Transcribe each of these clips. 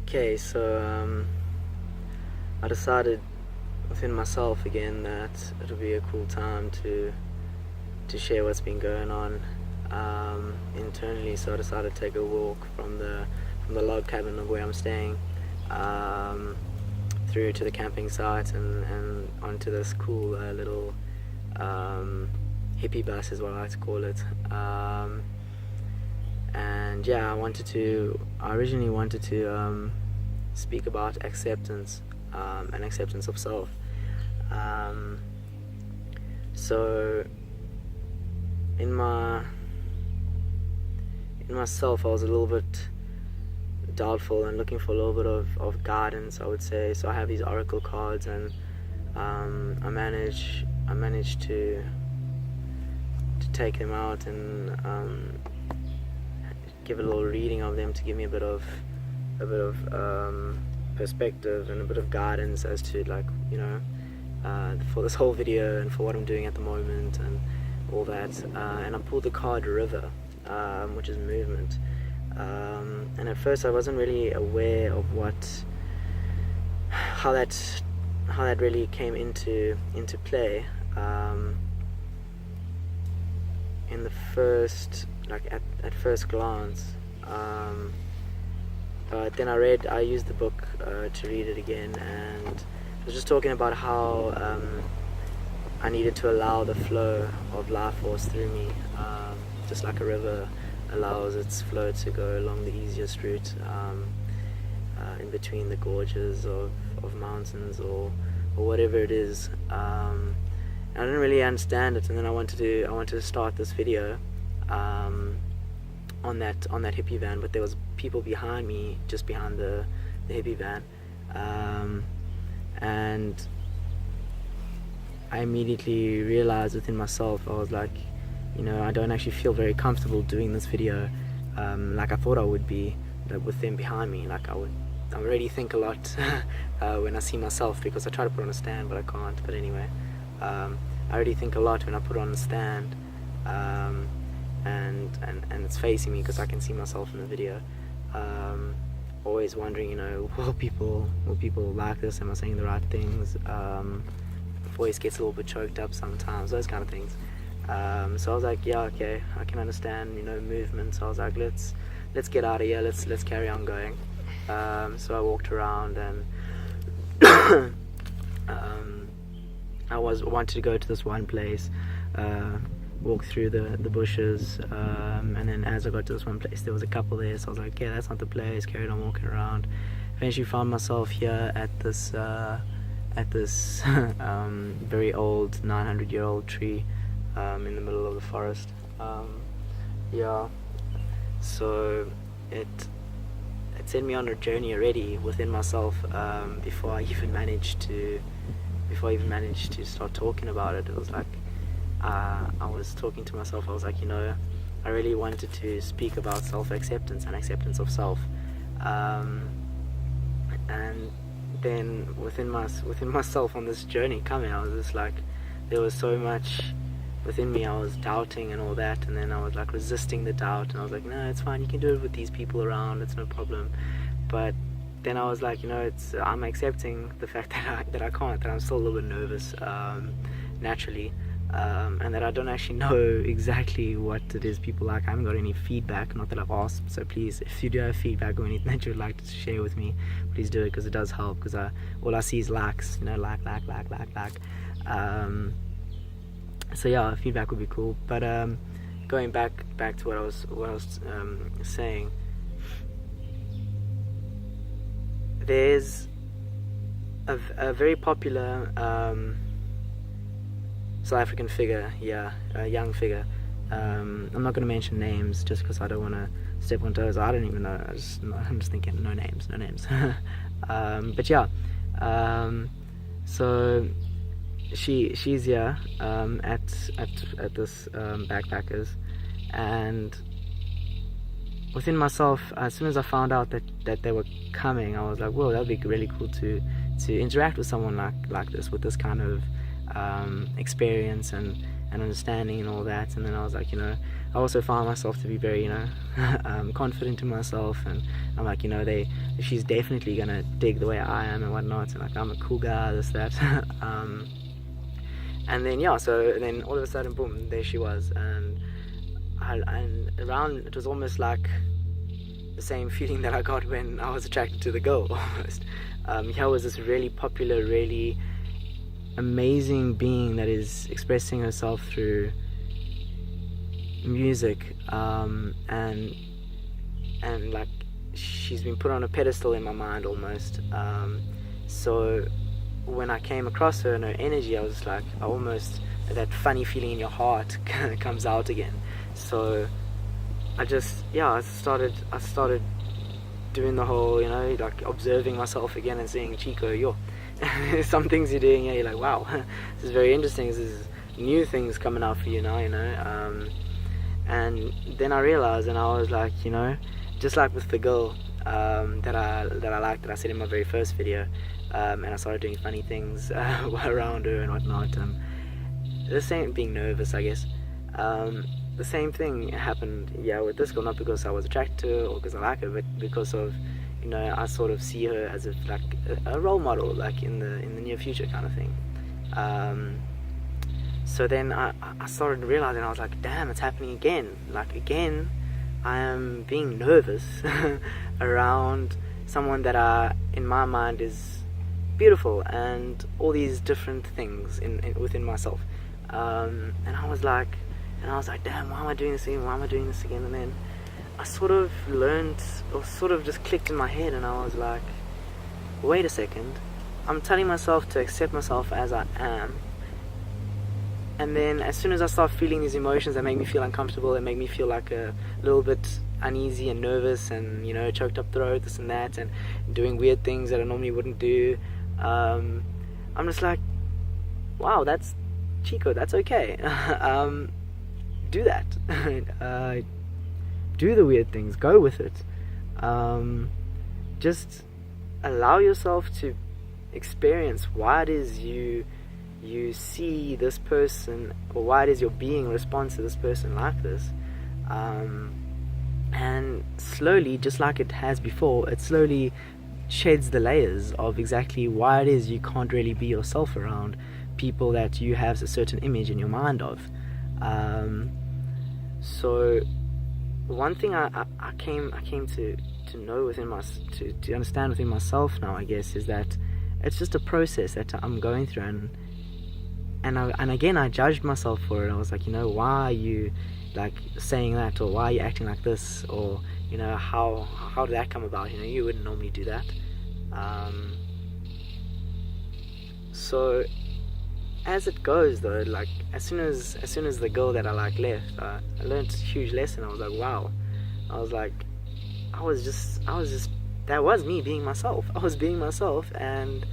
Okay, so I decided within myself again that it'll be a cool time to share what's been going on internally. So I decided to take a walk from the log cabin of where I'm staying through to the camping site and onto this cool little hippie bus is what I like to call it. And yeah, I originally wanted to speak about acceptance and acceptance of self. So in myself, I was a little bit doubtful and looking for a little bit of guidance, I would say. So I have these oracle cards, and I managed to take them out and give a little reading of them to give me a bit of perspective and a bit of guidance as to, like, for this whole video and for what I'm doing at the moment and all that. And I pulled the card River, which is movement. And at first I wasn't really aware of how that really came into play. In the first, at first glance, but then I used the book to read it again, and it was just talking about how I needed to allow the flow of life force through me, just like a river allows its flow to go along the easiest route in between the gorges of mountains or whatever it is. I didn't really understand it, and then I wanted to start this video on that hippie van, but there was people behind me, just behind the hippie van, and I immediately realized within myself, I was like, I don't actually feel very comfortable doing this video like I thought I would be, with them behind me. I already think a lot when I see myself, because I try to put on a stand but I can't. But anyway, I already think a lot when I put on a stand, and it's facing me because I can see myself in the video. Always wondering, will people like this? Am I saying the right things? Voice gets a little bit choked up sometimes, those kind of things. So I was like, yeah, okay, I can understand, movement. So I was like, let's get out of here. Let's carry on going. So I walked around, and I wanted to go to this one place, walk through the bushes, and then as I got to this one place, there was a couple there. So I was like, yeah, that's not the place. Carried on walking around. Eventually found myself here at this very old 900-year-old tree in the middle of the forest. Yeah, so it sent me on a journey already within myself before I even managed to start talking about it. It was like I was talking to myself. I was like, I really wanted to speak about self-acceptance and acceptance of self, and then within myself on this journey coming, I was just like, there was so much within me. I was doubting and all that, and then I was like resisting the doubt, and I was like, no, it's fine, you can do it with these people around, it's no problem. But then I was like, I'm accepting the fact that I can't, that I'm still a little bit nervous naturally, and that I don't actually know exactly what it is people like. I haven't got any feedback, not that I've asked. So please, if you do have feedback or anything that you'd like to share with me, please do it, because it does help. Because all I see is likes, like. So yeah, feedback would be cool. But going back to what I was saying, there's a very popular South African figure, a young figure. I'm not going to mention names just because I don't want to step on toes. I don't even know. I'm just thinking no names. But yeah, so she's here at this backpackers, and within myself, as soon as I found out that they were coming, I was like, whoa, that'd be really cool to interact with someone like this, with this kind of experience and and understanding and all that. And then I was like, I also found myself to be very, confident in myself, and I'm like, she's definitely gonna dig the way I am and whatnot, and like I'm a cool guy, this, that. And then so then all of a sudden, boom, there she was, and it was almost like the same feeling that I got when I was attracted to the girl, almost. Here was this really popular, really amazing being that is expressing herself through music, and like she's been put on a pedestal in my mind almost. So when I came across her and her energy, I was like, that funny feeling in your heart comes out again. So I started doing the whole, like observing myself again and saying, Chico, some things you're doing, you're like, wow, this is very interesting. This is new things coming out for you now, and then I realized, and I was like, just like with the girl that I liked, that I said in my very first video, and I started doing funny things around her and whatnot. The same, being nervous, I guess. The same thing happened, with this girl, not because I was attracted to her or because I like her, but because of, I sort of see her as a role model, like in the near future kind of thing. So then I started realizing, I was like, damn, it's happening again. Like again, I am being nervous around someone that in my mind is beautiful and all these different things within myself. And I was like, damn, why am I doing this again? And then I sort of learned, or sort of just clicked in my head, and I was like, wait a second, I'm telling myself to accept myself as I am, and then as soon as I start feeling these emotions that make me feel uncomfortable, that make me feel like a little bit uneasy and nervous and, choked up throat, this and that, and doing weird things that I normally wouldn't do, I'm just like, wow, that's Chico, that's okay. Do that. Do the weird things, go with it. Just allow yourself to experience why it is you see this person, or why it is your being responds to this person like this, and slowly, just like it has before, it slowly sheds the layers of exactly why it is you can't really be yourself around people that you have a certain image in your mind of. So one thing I came to know within to understand within myself now, I guess, is that it's just a process that I'm going through, and again I judged myself for it. I was like, why are you like saying that, or why are you acting like this, or how did that come about? You wouldn't normally do that. So as it goes though, like as soon as the girl that I like left, I learned a huge lesson. I was like, wow. I was just that was me being myself. I was being myself, and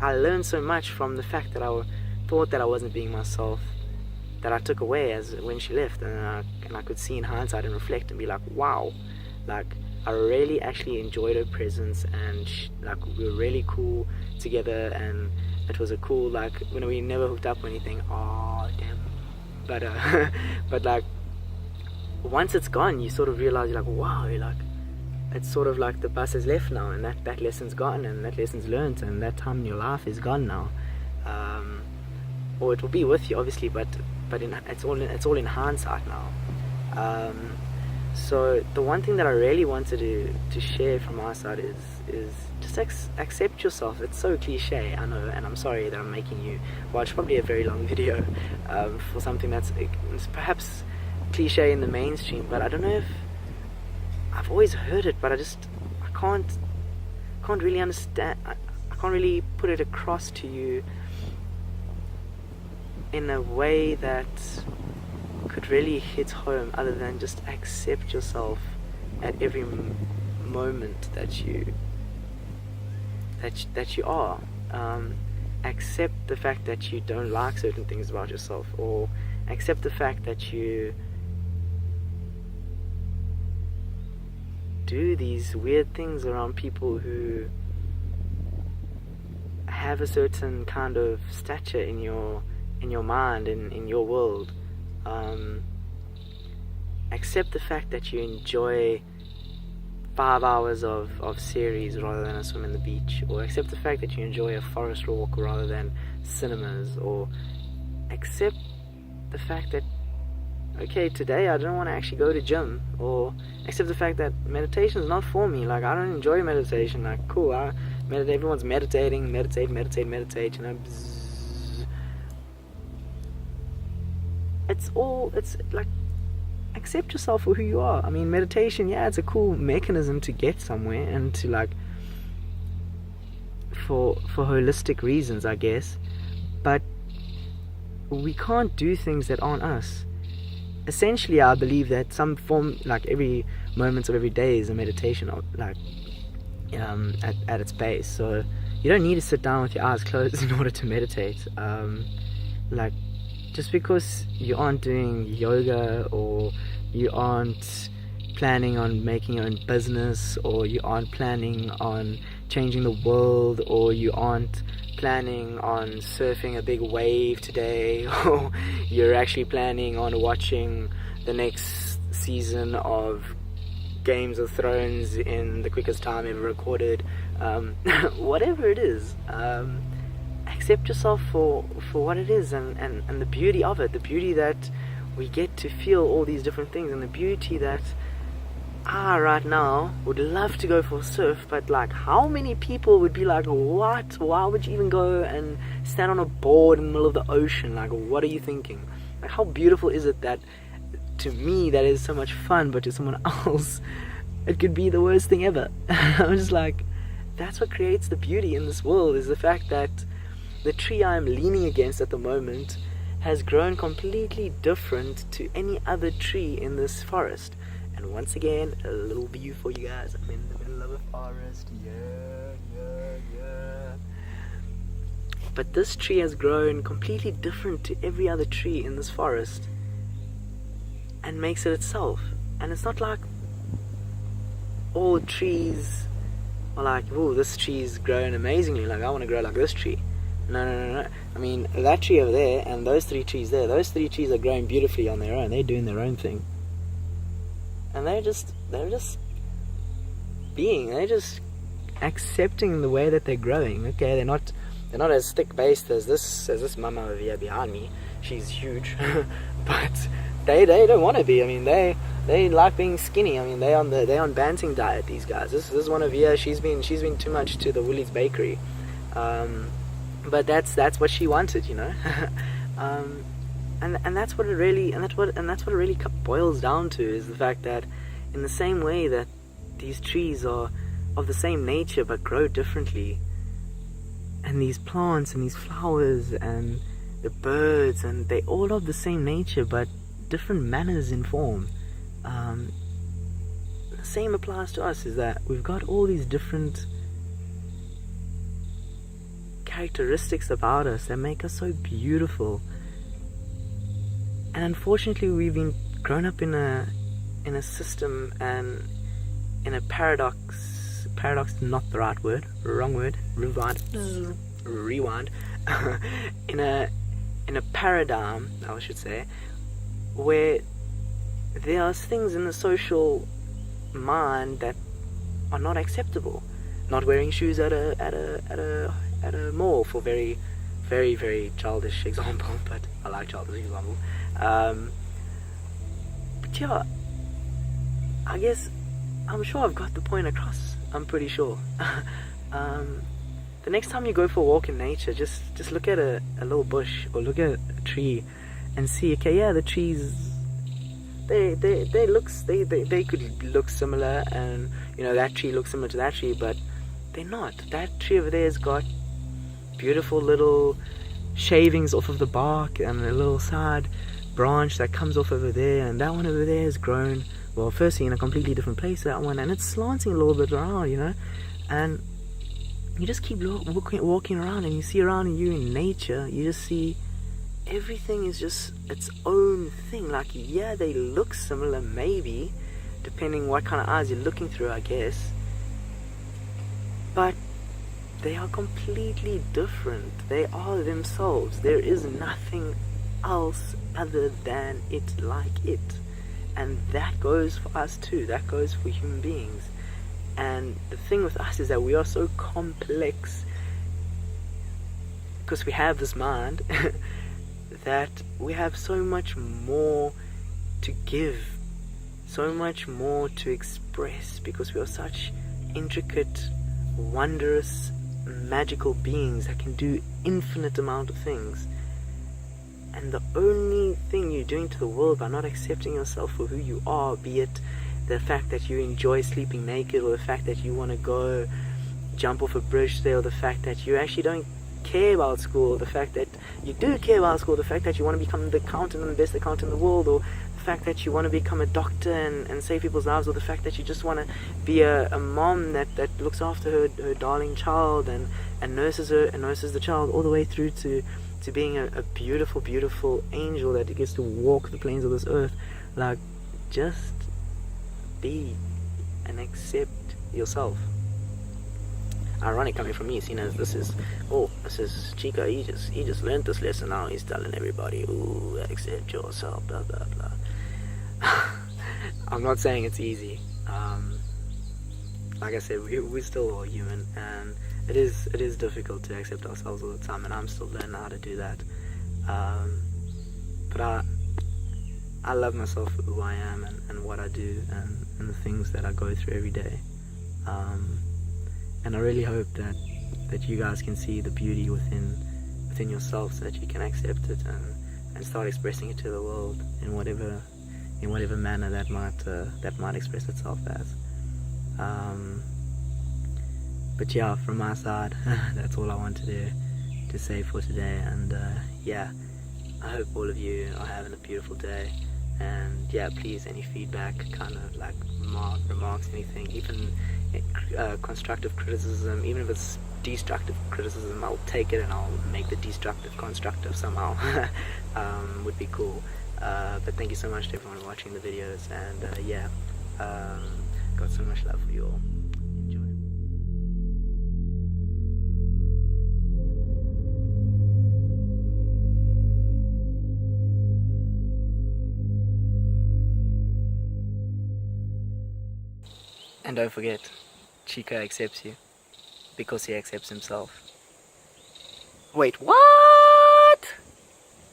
I learned so much from the fact that I thought that I wasn't being myself, that I took away as when she left, and I could see in hindsight and reflect and be like, wow, like I really actually enjoyed her presence, and like we were really cool together, and it was a cool, like, when we never hooked up or anything. Oh damn. But like once it's gone, you sort of realize, you're like, wow, you're like, it's sort of like the bus has left now, and that lesson's gone, and that lesson's learned, and that time in your life is gone now. Or it will be with you, obviously, but it's all in hindsight now. So the one thing that I really wanted to share from my side is just accept yourself. It's so cliche, I know, and I'm sorry that I'm making you watch probably a very long video for something that's perhaps cliche in the mainstream, but I don't know if I've always heard it, but I can't really understand. I can't really put it across to you in a way that could really hit home, other than just accept yourself at every moment that you are. Accept the fact that you don't like certain things about yourself, or accept the fact that you do these weird things around people who have a certain kind of stature in your in your mind, in your world. Accept the fact that you enjoy 5 hours of series rather than a swim in the beach, or accept the fact that you enjoy a forest walk rather than cinemas, or accept the fact that, okay, today I don't want to actually go to gym, or accept the fact that meditation is not for me. Like, I don't enjoy meditation. Like, cool, everyone's meditating, meditate, you know. Bzzz. It's like, accept yourself for who you are. I mean, meditation, yeah, it's a cool mechanism to get somewhere and to, like, for holistic reasons, I guess. But we can't do things that aren't us. Essentially, I believe that some form, like, every moment of every day is a meditation, like, at its base. So you don't need to sit down with your eyes closed in order to meditate. Like, just because you aren't doing yoga, or you aren't planning on making your own business, or you aren't planning on changing the world, or you aren't planning on surfing a big wave today, or you're actually planning on watching the next season of Games of Thrones in the quickest time ever recorded, whatever it is, accept yourself for what it is, and the beauty of it, the beauty that we get to feel all these different things, and the beauty that I right now would love to go for a surf, but like, how many people would be like, what? Why would you even go and stand on a board in the middle of the ocean? Like, what are you thinking? Like, how beautiful is it that to me that is so much fun, but to someone else it could be the worst thing ever? I'm just like, that's what creates the beauty in this world, is the fact that the tree I'm leaning against at the moment has grown completely different to any other tree in this forest. And once again, a little view for you guys. I'm in the middle of a forest. Yeah. But this tree has grown completely different to every other tree in this forest, and makes it itself. And it's not like all trees are like, oh, this tree's grown amazingly, like, I want to grow like this tree. No. I mean, that tree over there and those 3 trees there, those 3 trees are growing beautifully on their own. They're doing their own thing. And they're just accepting the way that they're growing. Okay, they're not as thick based as this mama over here behind me. She's huge. But they don't want to be. I mean, they like being skinny. I mean, they on Banting diet, these guys. This one over here, she's been too much to the Woolies bakery. But that's what she wanted, you know. And that's what it really boils down to, is the fact that in the same way that these trees are of the same nature but grow differently, and these plants and these flowers and the birds, and they all of the same nature but different manners in form. The same applies to us, is that we've got all these different characteristics about us that make us so beautiful. And unfortunately, we've been grown up in a system and in a paradox. Paradox is not the right word. Wrong word. Rewind. in a paradigm, I should say, where there are things in the social mind that are not acceptable. Not wearing shoes at a mall, for very, very, very childish example, but I like childish example. But yeah, I guess I'm sure I've got the point across. I'm pretty sure. The next time you go for a walk in nature, just look at a little bush, or look at a tree and see, okay, yeah, the trees, they could look similar, and you know, that tree looks similar to that tree, but they're not. That tree over there has got beautiful little shavings off of the bark and a little side branch that comes off over there, and that one over there has grown, well, firstly in a completely different place, that one, and it's slanting a little bit around, you know, and you just keep walking around, and you see around you in nature, you just see everything is just its own thing. Like, yeah, they look similar, maybe, depending what kind of eyes you're looking through, I guess, but they are completely different. They are themselves. There is nothing else other than it like it. And that goes for us too. That goes for human beings. And the thing with us is that we are so complex because we have this mind that we have so much more to give, so much more to express, because we are such intricate, wondrous, magical beings that can do infinite amount of things. And the only thing you're doing to the world by not accepting yourself for who you are, be it the fact that you enjoy sleeping naked, or the fact that you want to go jump off a bridge there, or the fact that you actually don't care about school, or the fact that you do care about school, the fact that you want to become the accountant and the best accountant in the world, or the fact that you want to become a doctor and save people's lives, or the fact that you just want to be a mom that looks after her darling child and nurses her and nurses the child, all the way through to being a beautiful, beautiful angel that gets to walk the plains of this earth. Like, just be and accept yourself. Ironic coming from me, seeing as this is Chico. He just learned this lesson. Now he's telling everybody, ooh, accept yourself, blah blah blah. I'm not saying it's easy. Like I said, we still all human, and it is difficult to accept ourselves all the time, and I'm still learning how to do that. But I love myself for who I am and what I do and the things that I go through every day. And I really hope that you guys can see the beauty within yourself, so that you can accept it and start expressing it to the world in whatever manner that might express itself as. But yeah, from my side, that's all I wanted to say for today. And yeah, I hope all of you are having a beautiful day. And yeah, please, any feedback, kind of like remarks, anything, even constructive criticism, even if it's destructive criticism, I'll take it and I'll make the destructive constructive somehow. Would be cool. But thank you so much to everyone watching the videos, and yeah, got so much love for you all. Enjoy. And don't forget, Chico accepts you because he accepts himself. Wait, what?